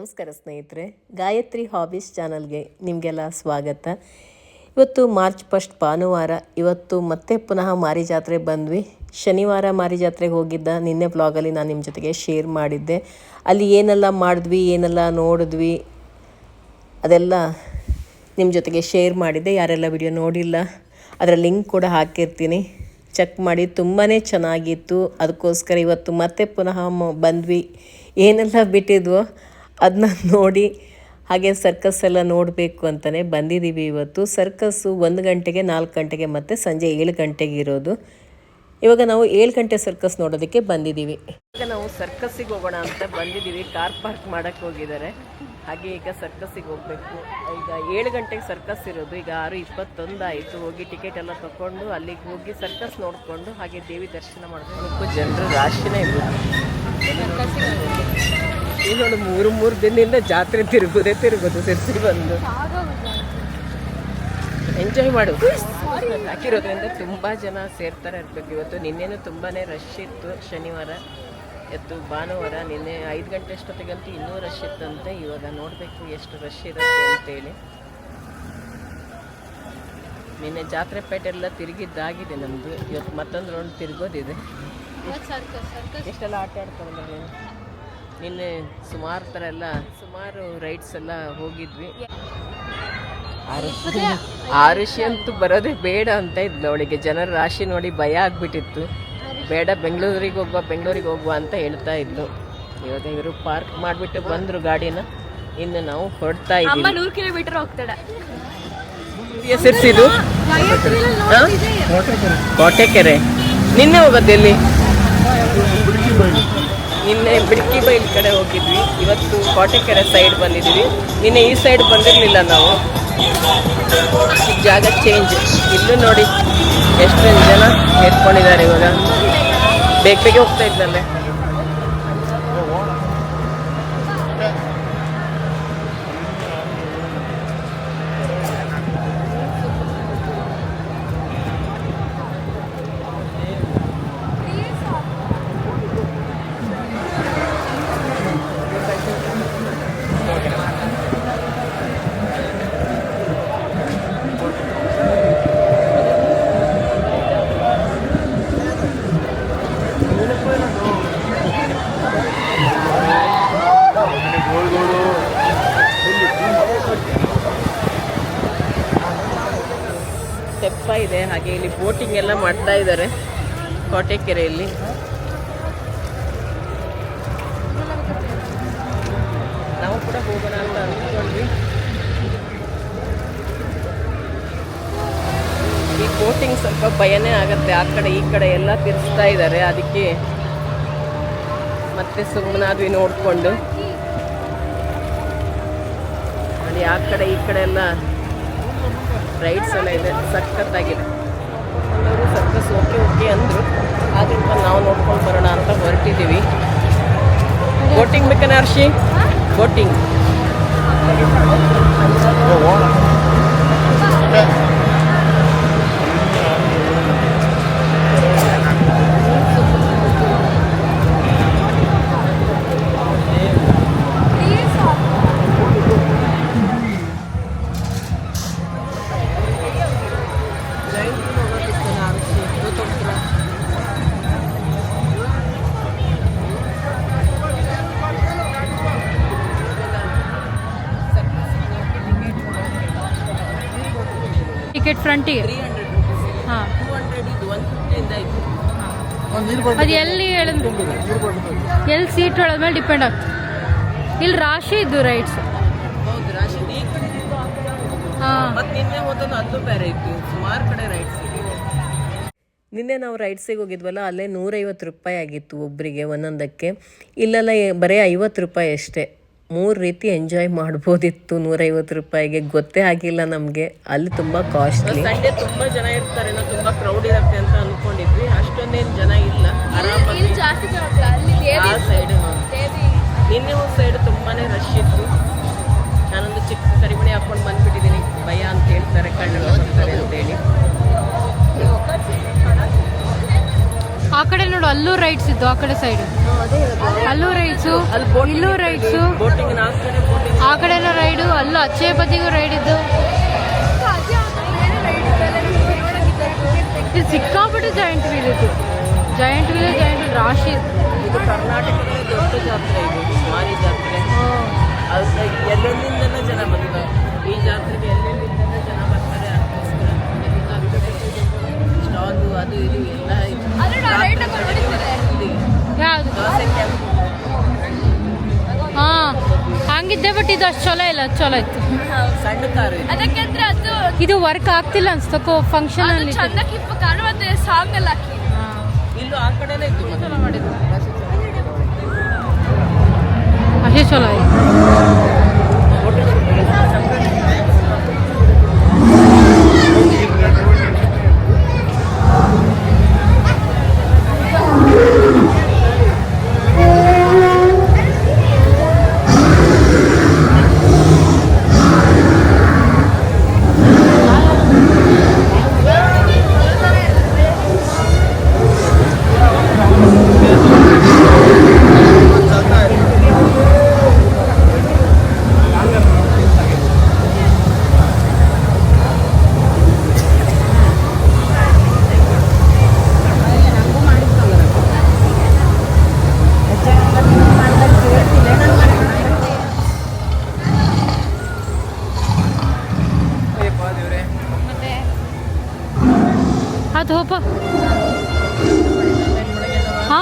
ನಮಸ್ಕಾರ ಸ್ನೇಹಿತರೆ, ಗಾಯತ್ರಿ ಹಾಬೀಸ್ ಚಾನಲ್ಗೆ ನಿಮಗೆಲ್ಲ ಸ್ವಾಗತ. ಇವತ್ತು ಮಾರ್ಚ್ 1 ಭಾನುವಾರ. ಇವತ್ತು ಮತ್ತೆ ಪುನಃ ಮಾರಿ ಜಾತ್ರೆ ಬಂದ್ವಿ. ಶನಿವಾರ ಮಾರಿ ಜಾತ್ರೆಗೆ ಹೋಗಿದ್ದ ನಿನ್ನೆ ಬ್ಲಾಗಲ್ಲಿ ನಾನು ನಿಮ್ಮ ಜೊತೆಗೆ ಶೇರ್ ಮಾಡಿದ್ದೆ. ಅಲ್ಲಿ ಏನೆಲ್ಲ ಮಾಡಿದ್ವಿ, ಏನೆಲ್ಲ ನೋಡಿದ್ವಿ ಅದೆಲ್ಲ ನಿಮ್ಮ ಜೊತೆಗೆ ಶೇರ್ ಮಾಡಿದ್ದೆ. ಯಾರೆಲ್ಲ ವಿಡಿಯೋ ನೋಡಿಲ್ಲ ಅದರ ಲಿಂಕ್ ಕೂಡ ಹಾಕಿರ್ತೀನಿ, ಚೆಕ್ ಮಾಡಿ. ತುಂಬಾ ಚೆನ್ನಾಗಿತ್ತು. ಅದಕ್ಕೋಸ್ಕರ ಇವತ್ತು ಮತ್ತೆ ಪುನಃ ಬಂದ್ವಿ. ಏನೆಲ್ಲ ಬಿಟ್ಟಿದ್ವೋ ಅದನ್ನ ನೋಡಿ ಹಾಗೆ ಸರ್ಕಸ್ ಎಲ್ಲ ನೋಡಬೇಕು ಅಂತಲೇ ಬಂದಿದ್ದೀವಿ. ಇವತ್ತು ಸರ್ಕಸ್ಸು 1 ಗಂಟೆಗೆ, 4 ಗಂಟೆಗೆ ಮತ್ತು ಸಂಜೆ 7 ಗಂಟೆಗೆ ಇರೋದು. ಇವಾಗ ನಾವು 7 ಗಂಟೆ ಸರ್ಕಸ್ ನೋಡೋದಕ್ಕೆ ಬಂದಿದ್ದೀವಿ. ಈಗ ನಾವು ಸರ್ಕಸ್ಸಿಗೆ ಹೋಗೋಣ ಅಂತ ಬಂದಿದ್ದೀವಿ. ಕಾರ್ ಪಾರ್ಕ್ ಮಾಡೋಕ್ಕೆ ಹೋಗಿದ್ದಾರೆ. ಹಾಗೆ ಈಗ ಸರ್ಕಸ್ಸಿಗೆ ಹೋಗಬೇಕು. ಈಗ 7 ಗಂಟೆಗೆ ಸರ್ಕಸ್ ಇರೋದು. ಈಗ 6:21 ಆಯಿತು. ಹೋಗಿ ಟಿಕೆಟ್ ಎಲ್ಲ ತಗೊಂಡು ಅಲ್ಲಿಗೆ ಹೋಗಿ ಸರ್ಕಸ್ ನೋಡಿಕೊಂಡು ಹಾಗೆ ದೇವಿ ದರ್ಶನ ಮಾಡ್ಕೊಂಡು ಜನರು ರಾಶಿನೇ ಇರೋದು. ಇನ್ನೊಂದು 3 ದಿನದಿಂದ ಜಾತ್ರೆ ತಿರುಗೋದು ಸೇರಿಸಿ ಬಂದು ಎಂಜಾಯ್ ಮಾಡೋದು ಹಾಕಿರೋದ್ರಿಂದ ತುಂಬ ಜನ ಸೇರ್ತಾರೆ ಇರಬೇಕು. ಇವತ್ತು ನಿನ್ನೆನೂ ತುಂಬಾ ರಶ್ ಇತ್ತು. ಶನಿವಾರ ಇವತ್ತು ಭಾನುವಾರ. ನಿನ್ನೆ 5 ಗಂಟೆ ಅಷ್ಟೊತ್ತಿಗಂತೂ ಇನ್ನೂ ರಶ್ ಇತ್ತಂತೆ. ಇವಾಗ ನೋಡಬೇಕು ಎಷ್ಟು ರಶ್ ಇರುತ್ತೆ ಅಂತೇಳಿ. ನಿನ್ನೆ ಜಾತ್ರೆ ಪೇಟೆಲ್ಲ ತಿರುಗಿದ್ದಾಗಿದೆ ನಮ್ಮದು. ಇವತ್ತು ಮತ್ತೊಂದು ರೌಂಡ್ ತಿರುಗೋದಿದೆ. ಎಷ್ಟೆಲ್ಲ ಆಟ ಆಡ್ತಾರೆ. ನಿನ್ನೆ ಸುಮಾರು ರೈಡ್ಸ್ ಎಲ್ಲ ಹೋಗಿದ್ವಿ. ಆರುಷಿ ಅಂತೂ ಬರೋದೇ ಬೇಡ ಅಂತ ಇದ್ಲು. ಅವಳಿಗೆ ಜನರ ರಾಶಿ ನೋಡಿ ಭಯ ಆಗ್ಬಿಟ್ಟಿತ್ತು. ಬೇಡ, ಬೆಂಗಳೂರಿಗೆ ಹೋಗುವ ಅಂತ ಹೇಳ್ತಾ ಇದ್ಲು. ಇವಾಗ ಇವರು ಪಾರ್ಕ್ ಮಾಡಿಬಿಟ್ಟು ಬಂದರು ಗಾಡಿನ. ಇನ್ನು ನಾವು ಹೊರಡ್ತಾ ಇದ್ದೀವಿ. 100 ಕಿಲೋಮೀಟರ್ ಹೋಗ್ತಾಳೆ. ಹೆಸರಿಸಿದು ಕೋಟೆಕೆರೆ. ನಿನ್ನೆ ಹೋಗೋದೆಲ್ಲಿ? ನಿನ್ನೆ ಬಿಡ್ಕಿ ಬೈಲ್ ಕಡೆ ಹೋಗಿದ್ವಿ. ಇವತ್ತು ಕೋಟೆಕೆರೆ ಸೈಡ್ ಬಂದಿದ್ವಿ. ನಿನ್ನೆ ಈ ಸೈಡ್ ಬಂದಿರಲಿಲ್ಲ ನಾವು. ಜಾಗ ಚೇಂಜ್. ಇಲ್ಲೂ ನೋಡಿ ಎಷ್ಟೊಂದು ಜನ ಎತ್ಕೊಂಡಿದ್ದಾರೆ. ಇವಾಗ ಬೇಗ ಹೋಗ್ತಾ ಇದ್ದಲ್ಲೇ. ತೆಪ್ಪ ಇದೆ. ಹಾಗೆ ಇಲ್ಲಿ ಬೋಟಿಂಗ್ ಎಲ್ಲ ಮಾಡ್ತಾ ಇದ್ದಾರೆ ಕೋಟೆಕೆರೆಯಲ್ಲಿ. ನಾವು ಕೂಡ ಹೋಗೋಣ ಅಂತ ಅಂದ್ಕೊಂಡ್ವಿ. ಈ ಬೋಟಿಂಗ್ ಸ್ವಲ್ಪ ಭಯನೇ ಆಗುತ್ತೆ. ಆ ಕಡೆ ಈ ಕಡೆ ಎಲ್ಲ ತಿರ್ಸ್ತಾ ಇದ್ದಾರೆ. ಅದಕ್ಕೆ ಮತ್ತೆ ಸುಮ್ಮನಾದ್ವಿ ನೋಡಿಕೊಂಡು. ಅಲ್ಲಿ ಆ ಕಡೆ ಈ ಕಡೆ ಎಲ್ಲ ರೈಡ್ಸ್ ಎಲ್ಲ ಇದೆ. ಸಖತ್ತಾಗಿದೆ. ಎಲ್ಲರೂ ಸರ್ಕಸ್ ಓಕೆ ಅಂದರು. ಆದ್ದರಿಂದ ನಾವು ನೋಡ್ಕೊಂಡು ಬರೋಣ ಅಂತ ಹೊರಟಿದ್ದೀವಿ. ಬೋಟಿಂಗ್ ಬೇಕನ್ನ ಹರ್ಷಿ? ಬೋಟಿಂಗ್ ಟಿಕೆಟ್ ಫ್ರಂಟಿಗೆ 300. ಹಾಂ, 200 ಇದು 150 ಇತ್ತು. ಅದು ಎಲ್ಲಿ ಸೀಟ್ ಹೇಳೋದ ಮೇಲೆ ಡಿಪೆಂಡ್ ಆಗ್ತದೆ. ಇಲ್ಲಿ ರಾಶಿ ಇದ್ದು ರೈಡ್ಸ್. ಹೌದು, ರಾಶಿ ಈ ಕಡೆ ಇತ್ತು. ಹಾಂ, ಮತ್ತು ನಿನ್ನೆ ಹೋದದ್ದು ಅಲ್ಲೂ ಬೇರೆ ಇತ್ತು. ಸುಮಾರು ಕಡೆ ರೈಡ್ಸ್ ಇದೆ. ನಿನ್ನೆ ನಾವು ರೈಡ್ಸಿಗೆ ಹೋಗಿದ್ವಲ್ಲ, ಅಲ್ಲೇ 150 ರೂಪಾಯಿ ಆಗಿತ್ತು ಒಬ್ಬರಿಗೆ ಒಂದೊಂದಕ್ಕೆ. ಇಲ್ಲೆಲ್ಲ ಬರೀ 50 ರೂಪಾಯಿ ಅಷ್ಟೇ. 3 ರೀತಿ ಎಂಜಾಯ್ ಮಾಡ್ಬೋದಿತ್ತು 150 ರೂಪಾಯಿಗೆ. ಗೊತ್ತೇ ಆಗಿಲ್ಲ ನಮಗೆ. ಅಲ್ಲಿ ತುಂಬ ಕಾಸ್ಟ್ಲಿ. ಸಂಡೇ ತುಂಬ ಜನ ಇರ್ತಾರೆ. ನಾವು ತುಂಬ ಕ್ರೌಡ್ ಇರುತ್ತೆ ಅಂತ ಅಂದ್ಕೊಂಡಿದ್ವಿ. ಅಷ್ಟೊಂದೇನು ಜನ ಇಲ್ಲ. ಆರಾಮಾಗಿ ಆ ಸೈಡ್ ನಿನ್ನೆ ಒಂದು ಸೈಡ್ ತುಂಬಾ ರಶ್ ಇತ್ತು. ನಾನೊಂದು ಚಿಕ್ಕ ಕರಿಮಣಿ ಹಾಕ್ಕೊಂಡು ಬಂದುಬಿಟ್ಟಿದ್ದೀನಿ. ಭಯ ಅಂತ ಹೇಳ್ತಾರೆ, ಕಣ್ಣೆಲ್ಲ ಬರ್ತಾರೆ ಅಂತೇಳಿ. ಆ ಕಡೆ ನೋಡು, ಅಲ್ಲೂ ರೈಡ್ಸ್ ಇದ್ದು. ಆ ಕಡೆ ಸೈಡ್ ಅಲ್ಲೂ ರೈಡ್ಸು, ಇಲ್ಲೂ ರೈಡ್ಸು. ಬೋಟಿಂಗ್ 4 ಕಡೆ ಅಲ್ಲ ಅಚ್ಚೆ ಬದಿಗೂ ರೈಡ್ ಇದ್ದು. ಇದು ಸಿಕ್ಕಾಪಟ್ಟೆ ಜಾಯಿಂಟ್ ವೀಲ್ ಇದು. ಜಾಯಿಂಟ್ ವೀಲ್ ರಾಶಿ ಇದು ಕರ್ನಾಟಕದ ದೊಡ್ಡ ಜಾತ್ರೆ, ಇದು ಮಾರಿ ಜಾತ್ರೆ. ಎಲ್ಲೆಲ್ಲಿಂದೆಲ್ಲ ಜನ ಬರ್ತಾರೆ ಈ ಜಾತ್ರೆಗೆ, ಎಲ್ಲೆಲ್ಲಿಂದೆಲ್ಲ ಜನ ಬರ್ತಾರೆ. ಸ್ಟಾಲು ಅದು ಇದು ಎಲ್ಲ ಯಾವುದು ಹಾ ಹಂಗಿದ್ದೆ. ಬಟ್ ಇದು ಅಷ್ಟು ಚಲೋ ಇಲ್ಲ, ಚಲೋ ಇತ್ತು. ಸಣ್ಣ ಕಾರು ಇದು ವರ್ಕ್ ಆಗ್ತಿಲ್ಲ ಅನ್ಸ್ತಕೋ ಫಂಕ್ಷನ್ ಅಲ್ಲಿ. ಇಲ್ಲೂ ಆ ಕಡೆನೇ ಇತ್ತು, ಚಲೋ ಮಾಡಿದ್ರು. ಅಷ್ಟೇ ಚಲೋ ಆಯ್ತು. ಅದು ಹೋಪ ಹಾ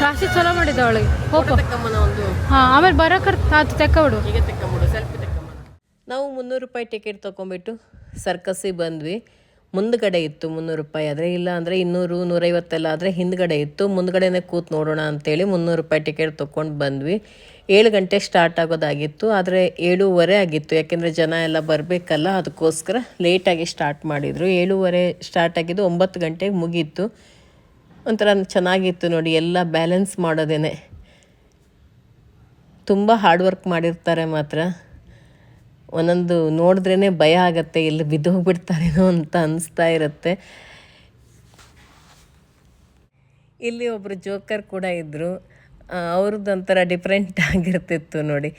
ರಾಶಿ ಚಲೋ ಮಾಡಿದ್ದ ಅವಳಿಗೆ ಹೋಪ. ಹಾಂ ಆಮೇಲೆ ಬರೋಕೆ ಅದು ತೆಕ್ಕೊಬಿಡು. ಈಗ ತೆಕ್ಕೊಂಬಿಡು, ಸೆಲ್ಫಿ ತೆಕ್ಕೊಂಬಿಡು. ನಾವು 300 ರೂಪಾಯಿ ಟಿಕೆಟ್ ತೊಗೊಂಬಿಟ್ಟು ಸರ್ಕಸ್ಸಿಗೆ ಬಂದ್ವಿ. ಮುಂದ್ಗಡೆ ಇತ್ತು 300 ರೂಪಾಯಿ, ಆದರೆ ಇಲ್ಲ ಅಂದರೆ 200, 150 ಆದರೆ ಹಿಂದ್ಗಡೆ ಇತ್ತು. ಮುಂದ್ಗಡೆನೇ ಕೂತ್ ನೋಡೋಣ ಅಂತೇಳಿ 300 ರೂಪಾಯಿ ಟಿಕೆಟ್ ತೊಗೊಂಡು ಬಂದ್ವಿ. 7 ಗಂಟೆ ಸ್ಟಾರ್ಟ್ ಆಗೋದಾಗಿತ್ತು, ಆದರೆ 7:15 ಆಗಿತ್ತು. ಯಾಕೆಂದರೆ ಜನ ಎಲ್ಲ ಬರಬೇಕಲ್ಲ, ಅದಕ್ಕೋಸ್ಕರ ಲೇಟಾಗಿ ಸ್ಟಾರ್ಟ್ ಮಾಡಿದರು. 7:15 ಸ್ಟಾರ್ಟ್ ಆಗಿದ್ದು 9 ಗಂಟೆಗೆ ಮುಗೀತು. ಒಂಥರ ಚೆನ್ನಾಗಿತ್ತು ನೋಡಿ, ಎಲ್ಲ ಬ್ಯಾಲೆನ್ಸ್ ಮಾಡೋದೇನೆ. ತುಂಬ ಹಾರ್ಡ್ ವರ್ಕ್ ಮಾಡಿರ್ತಾರೆ ಮಾತ್ರ. ಒಂದೊಂದು ನೋಡಿದ್ರೇ ಭಯ ಆಗತ್ತೆ, ಎಲ್ಲಿ ಬಿದ್ದೋಗ್ಬಿಡ್ತಾರೇನೋ ಅಂತ ಅನಿಸ್ತಾ ಇರುತ್ತೆ. ಇಲ್ಲಿ ಒಬ್ಬರು ಜೋಕರ್ ಕೂಡ ಇದ್ದರು. ಅವ್ರದ್ದು ಒಂಥರ ಡಿಫ್ರೆಂಟ್ ಆಗಿರ್ತಿತ್ತು ನೋಡಿ.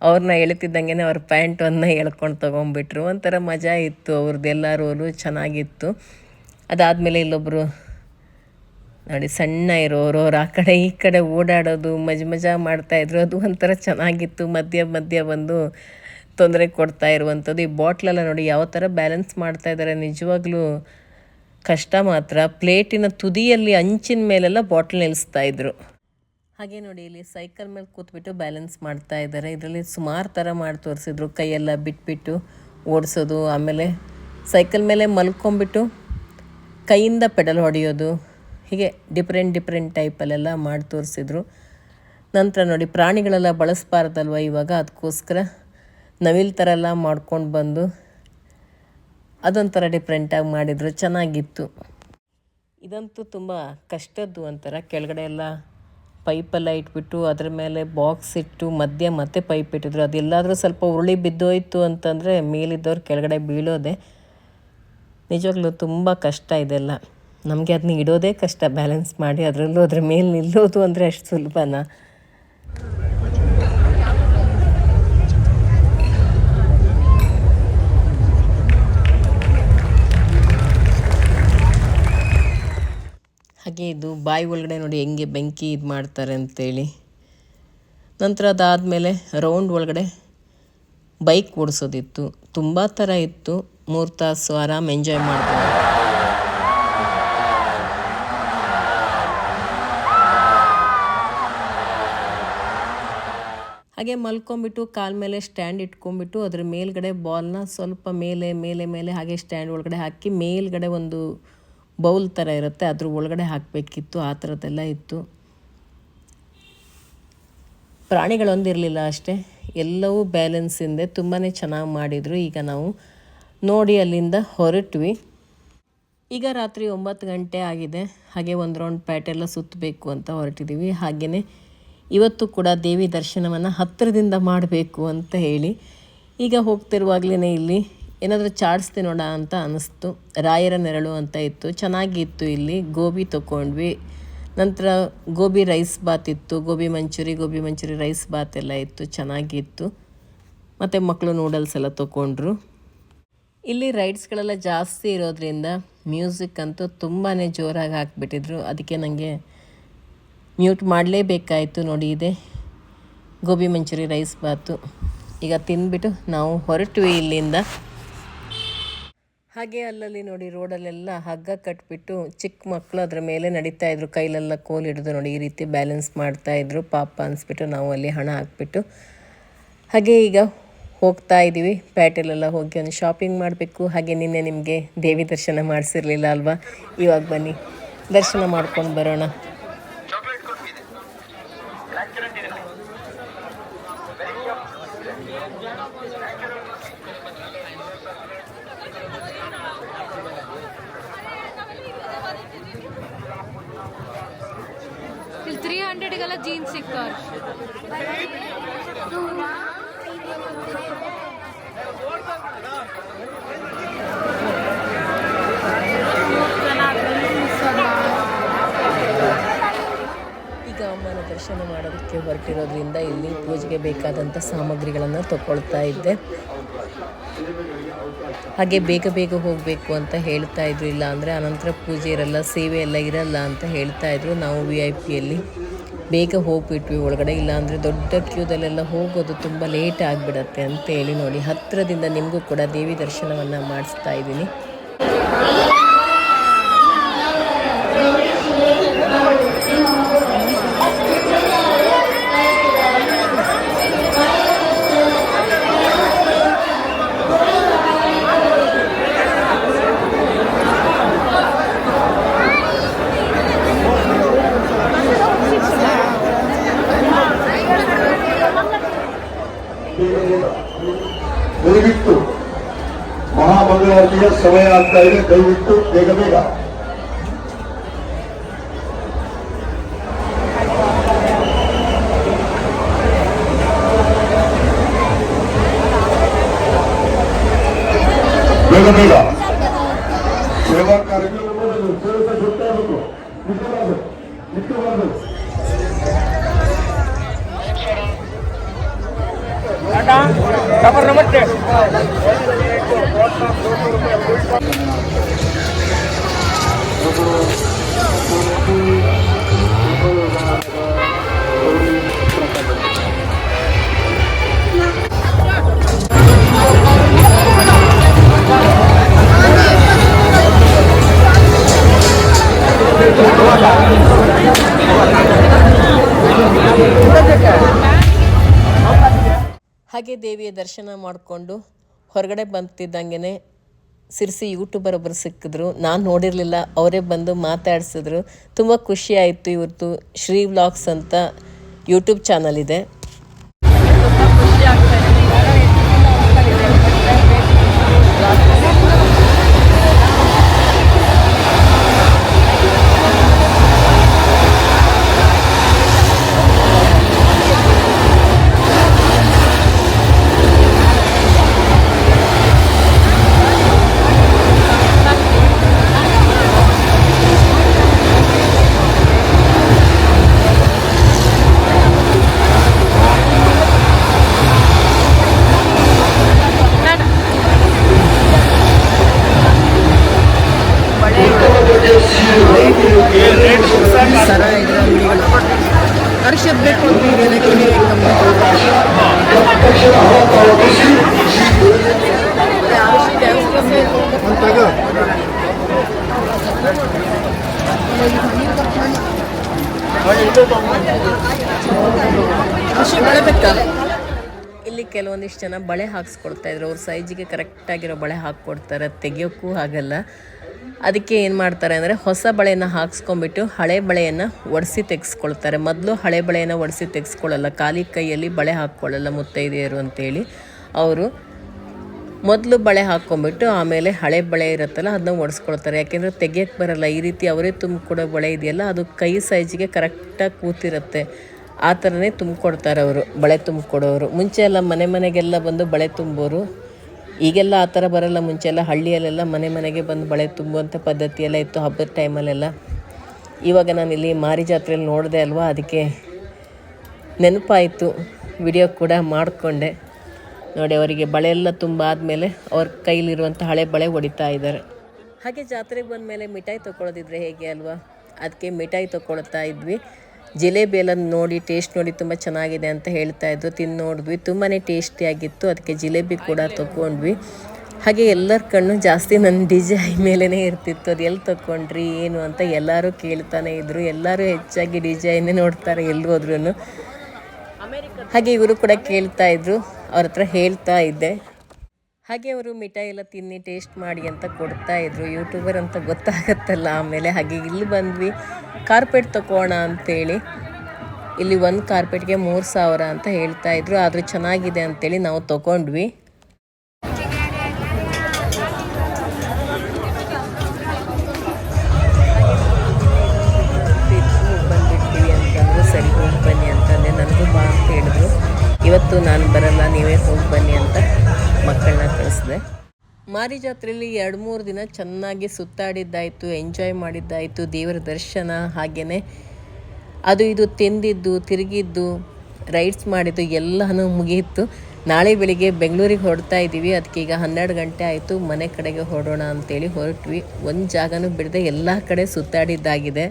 ಅವ್ರನ್ನ ಎಳಿತಿದ್ದಂಗೆ ಅವ್ರ ಪ್ಯಾಂಟನ್ನು ಎಳ್ಕೊಂಡು ತೊಗೊಂಬಿಟ್ರು. ಒಂಥರ ಮಜಾ ಇತ್ತು ಅವ್ರದ್ದೆಲ್ಲ ರೋಲು, ಚೆನ್ನಾಗಿತ್ತು. ಅದಾದಮೇಲೆ ಇಲ್ಲೊಬ್ಬರು ನೋಡಿ ಸಣ್ಣ ಇರೋರು, ಅವ್ರು ಆ ಕಡೆ ಈ ಕಡೆ ಓಡಾಡೋದು, ಮಜಾ ಮಾಡ್ತಾಯಿದ್ರು. ಅದು ಒಂಥರ ಚೆನ್ನಾಗಿತ್ತು. ಮಧ್ಯ ಬಂದು ತೊಂದರೆ ಕೊಡ್ತಾ ಇರುವಂಥದ್ದು. ಈ ಬಾಟ್ಲೆಲ್ಲ ನೋಡಿ ಯಾವ ಥರ ಬ್ಯಾಲೆನ್ಸ್ ಮಾಡ್ತಾಯಿದ್ದಾರೆ, ನಿಜವಾಗ್ಲೂ ಕಷ್ಟ ಮಾತ್ರ. ಪ್ಲೇಟಿನ ತುದಿಯಲ್ಲಿ ಅಂಚಿನ ಮೇಲೆಲ್ಲ ಬಾಟ್ಲ್ ನಿಲ್ಲಿಸ್ತಾಯಿದ್ರು. ಹಾಗೆ ನೋಡಿ ಇಲ್ಲಿ ಸೈಕಲ್ ಮೇಲೆ ಕೂತ್ಬಿಟ್ಟು ಬ್ಯಾಲೆನ್ಸ್ ಮಾಡ್ತಾ ಇದ್ದಾರೆ. ಇದರಲ್ಲಿ ಸುಮಾರು ಥರ ಮಾಡಿ ತೋರಿಸಿದ್ರು. ಕೈಯೆಲ್ಲ ಬಿಟ್ಬಿಟ್ಟು ಓಡಿಸೋದು, ಆಮೇಲೆ ಸೈಕಲ್ ಮೇಲೆ ಮಲ್ಕೊಂಬಿಟ್ಟು ಕೈಯಿಂದ ಪೆಡಲ್ ಹೊಡೆಯೋದು, ಹೀಗೆ ಡಿಫ್ರೆಂಟ್ ಟೈಪಲ್ಲೆಲ್ಲ ಮಾಡಿ ತೋರಿಸಿದ್ರು. ನಂತರ ನೋಡಿ ಪ್ರಾಣಿಗಳೆಲ್ಲ ಬಳಸಬಾರ್ದಲ್ವ ಇವಾಗ, ಅದಕ್ಕೋಸ್ಕರ ನವಿಲ್ ಥರ ಎಲ್ಲ ಮಾಡ್ಕೊಂಡು ಬಂದು ಅದೊಂಥರ ಡಿಫ್ರೆಂಟಾಗಿ ಮಾಡಿದರು, ಚೆನ್ನಾಗಿತ್ತು. ಇದಂತೂ ತುಂಬ ಕಷ್ಟದ್ದು ಒಂಥರ. ಕೆಳಗಡೆ ಎಲ್ಲ ಪೈಪೆಲ್ಲ ಇಟ್ಬಿಟ್ಟು ಅದ್ರ ಮೇಲೆ ಬಾಕ್ಸ್ ಇಟ್ಟು ಮತ್ತೆ ಪೈಪ್ ಇಟ್ಟಿದ್ರು. ಅದೆಲ್ಲಾದರೂ ಸ್ವಲ್ಪ ಉರುಳಿ ಬಿದ್ದೋಯ್ತು ಅಂತಂದರೆ ಮೇಲಿದ್ದವ್ರು ಕೆಳಗಡೆ ಬೀಳೋದೆ. ನಿಜವಾಗ್ಲೂ ತುಂಬ ಕಷ್ಟ ಇದೆಲ್ಲ. ನಮಗೆ ಅದನ್ನ ಇಡೋದೇ ಕಷ್ಟ ಬ್ಯಾಲೆನ್ಸ್ ಮಾಡಿ, ಅದರಲ್ಲೂ ಅದ್ರ ಮೇಲೆ ನಿಲ್ಲೋದು ಅಂದರೆ ಅಷ್ಟು ಸುಲಭನಾ? ಹಾಗೆ ಇದು ಬಾಯಿ ಒಳಗಡೆ ನೋಡಿ ಹೆಂಗೆ ಬೆಂಕಿ ಇದು ಮಾಡ್ತಾರೆ ಅಂತೇಳಿ. ನಂತರ ಅದಾದಮೇಲೆ ರೌಂಡ್ ಒಳಗಡೆ ಬೈಕ್ ಓಡಿಸೋದಿತ್ತು. ತುಂಬ ಥರ ಇತ್ತು. 3 ತಾಸು ಆರಾಮ್ ಎಂಜಾಯ್ ಮಾಡ್ಬೋದು. ಹಾಗೆ ಮಲ್ಕೊಂಬಿಟ್ಟು ಕಾಲ ಮೇಲೆ ಸ್ಟ್ಯಾಂಡ್ ಇಟ್ಕೊಂಡ್ಬಿಟ್ಟು ಅದ್ರ ಮೇಲ್ಗಡೆ ಬಾಲ್ನ ಸ್ವಲ್ಪ ಮೇಲೆ ಹಾಗೆ ಸ್ಟ್ಯಾಂಡ್ ಒಳಗಡೆ ಹಾಕಿ ಮೇಲ್ಗಡೆ ಒಂದು ಬೌಲ್ ಥರ ಇರುತ್ತೆ, ಅದ್ರ ಒಳಗಡೆ ಹಾಕಬೇಕಿತ್ತು. ಆ ಥರದ್ದೆಲ್ಲ ಇತ್ತು. ಪ್ರಾಣಿಗಳೊಂದಿರಲಿಲ್ಲ ಅಷ್ಟೇ, ಎಲ್ಲವೂ ಬ್ಯಾಲೆನ್ಸಿಂದೆ ತುಂಬಾ ಚೆನ್ನಾಗಿ ಮಾಡಿದರು. ಈಗ ನಾವು ನೋಡಿ ಅಲ್ಲಿಂದ ಹೊರಟ್ವಿ. ಈಗ ರಾತ್ರಿ 9 ಗಂಟೆ ಆಗಿದೆ. ಹಾಗೆ ಒಂದು ರೌಂಡ್ ಪ್ಯಾಟೆಲ್ಲ ಸುತ್ತಬೇಕು ಅಂತ ಹೊರಟಿದ್ದೀವಿ. ಹಾಗೆಯೇ ಇವತ್ತು ಕೂಡ ದೇವಿ ದರ್ಶನವನ್ನು ಹತ್ತಿರದಿಂದ ಮಾಡಬೇಕು ಅಂತ ಹೇಳಿ ಈಗ ಹೋಗ್ತಿರುವಾಗಲೇ ಇಲ್ಲಿ ಏನಾದರೂ ಚಾಡಿಸ್ತೆ ನೋಡ ಅಂತ ಅನ್ನಿಸ್ತು. ರಾಯರ ನೆರಳು ಅಂತ ಇತ್ತು, ಚೆನ್ನಾಗಿತ್ತು. ಇಲ್ಲಿ ಗೋಬಿ ತೊಗೊಂಡ್ವಿ. ನಂತರ ಗೋಬಿ ರೈಸ್ ಬಾತ್ ಇತ್ತು, ಗೋಬಿ ಮಂಚೂರಿ ರೈಸ್ ಬಾತ್ ಎಲ್ಲ ಇತ್ತು, ಚೆನ್ನಾಗಿತ್ತು. ಮತ್ತು ಮಕ್ಕಳು ನೂಡಲ್ಸ್ ಎಲ್ಲ ತೊಗೊಂಡ್ರು. ಇಲ್ಲಿ ರೈಡ್ಸ್ಗಳೆಲ್ಲ ಜಾಸ್ತಿ ಇರೋದ್ರಿಂದ ಮ್ಯೂಸಿಕ್ ಅಂತೂ ತುಂಬಾ ಜೋರಾಗಿ ಹಾಕ್ಬಿಟ್ಟಿದ್ರು. ಅದಕ್ಕೆ ನನಗೆ ಮ್ಯೂಟ್ ಮಾಡಲೇಬೇಕಾಯಿತು. ನೋಡಿ, ಇದೆ ಗೋಬಿ ಮಂಚೂರಿ ರೈಸ್ ಬಾತು. ಈಗ ತಿಂದ್ಬಿಟ್ಟು ನಾವು ಹೊರಟ್ವಿ ಇಲ್ಲಿಂದ. ಹಾಗೆ ಅಲ್ಲಲ್ಲಿ ನೋಡಿ ರೋಡಲ್ಲೆಲ್ಲ ಹಗ್ಗ ಕಟ್ಬಿಟ್ಟು ಚಿಕ್ಕ ಮಕ್ಕಳು ಅದರ ಮೇಲೆ ನಡೀತಾ ಇದ್ರು, ಕೈಲೆಲ್ಲ ಕೋಲ್ ಹಿಡಿದು ನೋಡಿ ಈ ರೀತಿ ಬ್ಯಾಲೆನ್ಸ್ ಮಾಡ್ತಾಯಿದ್ರು. ಪಾಪ ಅನಿಸ್ಬಿಟ್ಟು ನಾವು ಅಲ್ಲಿ ಹಣ ಹಾಕ್ಬಿಟ್ಟು ಹಾಗೆ ಈಗ ಹೋಗ್ತಾ ಇದ್ದೀವಿ. ಪೇಟೆಲೆಲ್ಲ ಹೋಗಿ ಒಂದು ಶಾಪಿಂಗ್ ಮಾಡಬೇಕು. ಹಾಗೆ ನಿನ್ನೆ ನಿಮಗೆ ದೇವಿ ದರ್ಶನ ಮಾಡಿಸಿರ್ಲಿಲ್ಲ ಅಲ್ವಾ? ಇವಾಗ ಬನ್ನಿ ದರ್ಶನ ಮಾಡ್ಕೊಂಡು ಬರೋಣ. ಇಲ್ಲಿ 300ಗೆಲ್ಲ ಜೀನ್ಸ್ ಸಿಗ್ತಾವ್ರೆ. ಈಗ ಅಮ್ಮನ ದರ್ಶನ ಮಾಡೋದಕ್ಕೆ ಹೊರಟಿರೋದ್ರಿಂದ ಇಲ್ಲಿ ಪೂಜೆಗೆ ಬೇಕಾದಂಥ ಸಾಮಗ್ರಿಗಳನ್ನು ತಗೊಳ್ತಾ ಇದ್ದೆ. ಹಾಗೆ ಬೇಗ ಬೇಗ ಹೋಗಬೇಕು ಅಂತ ಹೇಳ್ತಾ ಇದ್ರು, ಇಲ್ಲ ಅಂದರೆ ಅನಂತರ ಪೂಜೆ ಇರಲ್ಲ, ಸೇವೆ ಎಲ್ಲ ಇರಲ್ಲ ಅಂತ ಹೇಳ್ತಾ ಇದ್ರು. ನಾವು VIP ಬೇಗ ಹೋಗ್ಬಿಟ್ವಿ ಒಳಗಡೆ, ಇಲ್ಲಾಂದರೆ ದೊಡ್ಡ ಕ್ಯೂದಲ್ಲೆಲ್ಲ ಹೋಗೋದು ತುಂಬ ಲೇಟ್ ಆಗಿಬಿಡತ್ತೆ ಅಂತೇಳಿ ನೋಡಿ ಹತ್ತಿರದಿಂದ ನಿಮಗೂ ಕೂಡ ದೇವಿ ದರ್ಶನವನ್ನು ಮಾಡಿಸ್ತಾ ಇದ್ದೀನಿ. ದಯವಿಟ್ಟು ಮಹಾಮಂಗಳಾರತಿಯ ಸಮಯ ಆಗ್ತಾ ಇದೆ, ದಯವಿಟ್ಟು ಬೇಗ ಬೇಗ. ಬೇಗ ಬೇಗ ಸೇವಾ ಕಾರ್ಯಕ್ರಮಗಳು ಗೊತ್ತಾಗಬೇಕು, ನಿಂತು ನಮಸ್ತೆ. ಹಾಗೆ ದೇವಿಯ ದರ್ಶನ ಮಾಡಿಕೊಂಡು ಹೊರಗಡೆ ಬಂತಿದ್ದಂಗೆ ಸಿರ್ಸಿ ಯೂಟ್ಯೂಬರ್ ಒಬ್ಬರು ಸಿಕ್ಕಿದ್ರು. ನಾನು ನೋಡಿರಲಿಲ್ಲ, ಅವರೇ ಬಂದು ಮಾತಾಡಿಸಿದ್ರು. ತುಂಬ ಖುಷಿ ಆಯಿತು. ಇವತ್ತು ಶ್ರೀ ವ್ಲಾಗ್ಸ್ ಅಂತ ಯೂಟ್ಯೂಬ್ ಚಾನಲ್ ಇದೆ. ಅರ್ಷದ್ ಬೇಕು ಇಲ್ಲಿ ಕೆಲವೊಂದಿಷ್ಟು ಜನ ಬಳೆ ಹಾಕ್ಸ್ಕೊಳ್ತಾ ಇದ್ರು. ಅವ್ರ ಸೈಜಿಗೆ ಕರೆಕ್ಟಾಗಿರೋ ಬಳೆ ಹಾಕ್ಕೊಡ್ತಾರೆ, ತೆಗಿಯೋಕ್ಕೂ ಆಗಲ್ಲ. ಅದಕ್ಕೆ ಏನು ಮಾಡ್ತಾರೆ ಅಂದರೆ ಹೊಸ ಬಳೆಯನ್ನು ಹಾಕ್ಸ್ಕೊಂಡ್ಬಿಟ್ಟು ಹಳೆ ಬಳೆಯನ್ನು ಒಡಿಸಿ ತೆಗೆಸ್ಕೊಳ್ತಾರೆ. ಮೊದಲು ಹಳೆ ಬಳೆಯನ್ನು ಒಡಿಸಿ ತೆಗೆಸ್ಕೊಳ್ಳಲ್ಲ, ಖಾಲಿ ಕೈಯಲ್ಲಿ ಬಳೆ ಹಾಕ್ಕೊಳ್ಳಲ್ಲ ಮುತ್ತೈದೆಯರು ಅಂತೇಳಿ. ಅವರು ಮೊದಲು ಬಳೆ ಹಾಕ್ಕೊಂಬಿಟ್ಟು ಆಮೇಲೆ ಹಳೆ ಬಳೆ ಇರುತ್ತಲ್ಲ ಅದನ್ನ ಒಡಿಸ್ಕೊಳ್ತಾರೆ. ಯಾಕೆಂದರೆ ತೆಗಿಯೋಕ್ಕೆ ಬರಲ್ಲ. ಈ ರೀತಿ ಅವರೇ ತುಂಬಿಕೊಡೋ ಬಳೆ ಇದೆಯಲ್ಲ ಅದು ಕೈ ಸೈಜಿಗೆ ಕರೆಕ್ಟಾಗಿ ಕೂತಿರುತ್ತೆ. ಆ ಥರನೇ ತುಂಬಿಕೊಡ್ತಾರೆ ಅವರು, ಬಳೆ ತುಂಬಿಕೊಡೋರು. ಮುಂಚೆ ಎಲ್ಲ ಮನೆಗೆಲ್ಲ ಬಂದು ಬಳೆ ತುಂಬೋರು. ಈಗೆಲ್ಲ ಆ ಥರ ಬರಲ್ಲ. ಮುಂಚೆ ಎಲ್ಲ ಹಳ್ಳಿಯಲ್ಲೆಲ್ಲ ಮನೆಗೆ ಬಂದು ಬಳೆ ತುಂಬುವಂಥ ಪದ್ಧತಿ ಎಲ್ಲ ಇತ್ತು ಹಬ್ಬದ ಟೈಮಲ್ಲೆಲ್ಲ. ಇವಾಗ ನಾನು ಇಲ್ಲಿ ಮಾರಿ ಜಾತ್ರೆಯಲ್ಲಿ ನೋಡಿದೆ ಅಲ್ವಾ, ಅದಕ್ಕೆ ನೆನಪಾಯಿತು, ವಿಡಿಯೋ ಕೂಡ ಮಾಡಿಕೊಂಡೆ. ನೋಡಿ ಅವರಿಗೆ ಬಳೆ ಎಲ್ಲ ತುಂಬ ಆದಮೇಲೆ ಅವ್ರ ಕೈಲಿರುವಂಥ ಹಳೆ ಬಳೆ ಹೊಡಿತಾ ಇದ್ದಾರೆ. ಹಾಗೆ ಜಾತ್ರೆಗೆ ಬಂದಮೇಲೆ ಮಿಠಾಯಿ ತೊಗೊಳೋದಿದ್ರೆ ಹೇಗೆ ಅಲ್ವಾ, ಅದಕ್ಕೆ ಮಿಠಾಯಿ ತೊಗೊಳ್ತಾ ಇದ್ವಿ. ಜಿಲೇಬಿ ಎಲ್ಲ ನೋಡಿ ಟೇಸ್ಟ್ ನೋಡಿ ತುಂಬ ಚೆನ್ನಾಗಿದೆ ಅಂತ ಹೇಳ್ತಾಯಿದ್ರು. ತಿಂದು ನೋಡಿದ್ವಿ, ತುಂಬಾ ಟೇಸ್ಟಿಯಾಗಿತ್ತು. ಅದಕ್ಕೆ ಜಿಲೇಬಿ ಕೂಡ ತೊಗೊಂಡ್ವಿ. ಹಾಗೆ ಎಲ್ಲರ ಕಣ್ಣು ಜಾಸ್ತಿ ನನ್ನ ಡಿಜೈ ಮೇಲೇ ಇರ್ತಿತ್ತು. ಅದು ಎಲ್ಲಿ ತೊಗೊಂಡ್ರಿ ಏನು ಅಂತ ಎಲ್ಲರೂ ಕೇಳ್ತಾನೆ ಇದ್ದರು. ಎಲ್ಲರೂ ಹೆಚ್ಚಾಗಿ ಡಿಜೈನೇ ನೋಡ್ತಾರೆ ಎಲ್ಲಿ ಹೋದ್ರೂ. ಹಾಗೆ ಇವರು ಕೂಡ ಕೇಳ್ತಾ ಇದ್ರು, ಅವ್ರ ಹತ್ರ ಹೇಳ್ತಾ ಇದ್ದೆ. ಹಾಗೆ ಅವರು ಮಿಠಾಯಿ ಎಲ್ಲ ತಿನ್ನಿ ಟೇಸ್ಟ್ ಮಾಡಿ ಅಂತ ಕೊಡ್ತಾ ಇದ್ರು. ಯೂಟ್ಯೂಬರ್ ಅಂತ ಗೊತ್ತಾಗತ್ತಲ್ಲ ಆಮೇಲೆ. ಹಾಗೆ ಇಲ್ಲಿ ಬಂದ್ವಿ ಕಾರ್ಪೆಟ್ ತೊಗೋಣ ಅಂತೇಳಿ. ಇಲ್ಲಿ ಒಂದು ಕಾರ್ಪೆಟ್ಗೆ 3000 ಅಂತ ಹೇಳ್ತಾ ಇದ್ರು. ಆದರೂ ಚೆನ್ನಾಗಿದೆ ಅಂತೇಳಿ ನಾವು ತೊಗೊಂಡ್ವಿ. ಬಂದ್ಬಿಡ್ತೀವಿ ಅಂತಂದ್ರು. ಸರಿ ಹೋಗಿ ಬನ್ನಿ ಅಂತಂದೆ. ನನಗೂ ಬಾ ಅಂತ ಹೇಳಿದ್ರು. ಇವತ್ತು ನಾನು ಬರಲ್ಲ, ನೀವೇ ಹೋಗಿ ಬನ್ನಿ ಅಂತ ಮಕ್ಕಳನ್ನ ಕಳಿಸಿದೆ. ಮಾರಿ ಜಾತ್ರೆಯಲ್ಲಿ 2-3 ದಿನ ಚೆನ್ನಾಗಿ ಸುತ್ತಾಡಿದ್ದಾಯಿತು, ಎಂಜಾಯ್ ಮಾಡಿದ್ದಾಯಿತು. ದೇವರ ದರ್ಶನ, ಹಾಗೆಯೇ ಅದು ಇದು ತಿಂದಿದ್ದು, ತಿರುಗಿದ್ದು, ರೈಡ್ಸ್ ಮಾಡಿದ್ದು ಎಲ್ಲನೂ ಮುಗಿಯಿತು. ನಾಳೆ ಬೆಳಿಗ್ಗೆ ಬೆಂಗಳೂರಿಗೆ ಹೊರಡ್ತಾ ಇದ್ದೀವಿ. ಅದಕ್ಕೆ ಈಗ 12 ಗಂಟೆ ಆಯಿತು. ಮನೆ ಕಡೆಗೆ ಹೊರಡೋಣ ಅಂತೇಳಿ ಹೊರಟ್ವಿ. ಒಂದು ಜಾಗನೂ ಬಿಡದೆ ಎಲ್ಲ ಕಡೆ ಸುತ್ತಾಡಿದ್ದಾಗಿದೆ.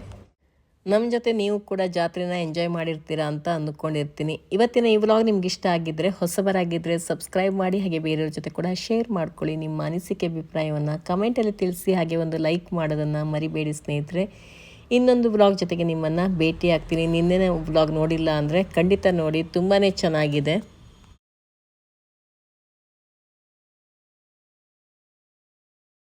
ನಮ್ಮ ಜೊತೆ ನೀವು ಕೂಡ ಜಾತ್ರೆನ ಎಂಜಾಯ್ ಮಾಡಿರ್ತೀರಾ ಅಂತ ಅಂದ್ಕೊಂಡಿರ್ತೀನಿ. ಇವತ್ತಿನ ಈ ವ್ಲಾಗ್ ನಿಮ್ಗೆ ಇಷ್ಟ ಆಗಿದ್ದರೆ, ಹೊಸಬರಾಗಿದ್ದರೆ ಸಬ್ಸ್ಕ್ರೈಬ್ ಮಾಡಿ. ಹಾಗೆ ಬೇರೆಯವ್ರ ಜೊತೆ ಕೂಡ ಶೇರ್ ಮಾಡ್ಕೊಳ್ಳಿ. ನಿಮ್ಮ ಅನಿಸಿಕೆ ಅಭಿಪ್ರಾಯವನ್ನು ಕಮೆಂಟಲ್ಲಿ ತಿಳಿಸಿ. ಹಾಗೆ ಒಂದು ಲೈಕ್ ಮಾಡೋದನ್ನು ಮರಿಬೇಡಿ ಸ್ನೇಹಿತರೆ. ಇನ್ನೊಂದು ವ್ಲಾಗ್ ಜೊತೆಗೆ ನಿಮ್ಮನ್ನು ಭೇಟಿ ಆಗ್ತೀನಿ. ನಿನ್ನೆ ವ್ಲಾಗ್ ನೋಡಿಲ್ಲ ಅಂದರೆ ಖಂಡಿತ ನೋಡಿ, ತುಂಬಾ ಚೆನ್ನಾಗಿದೆ.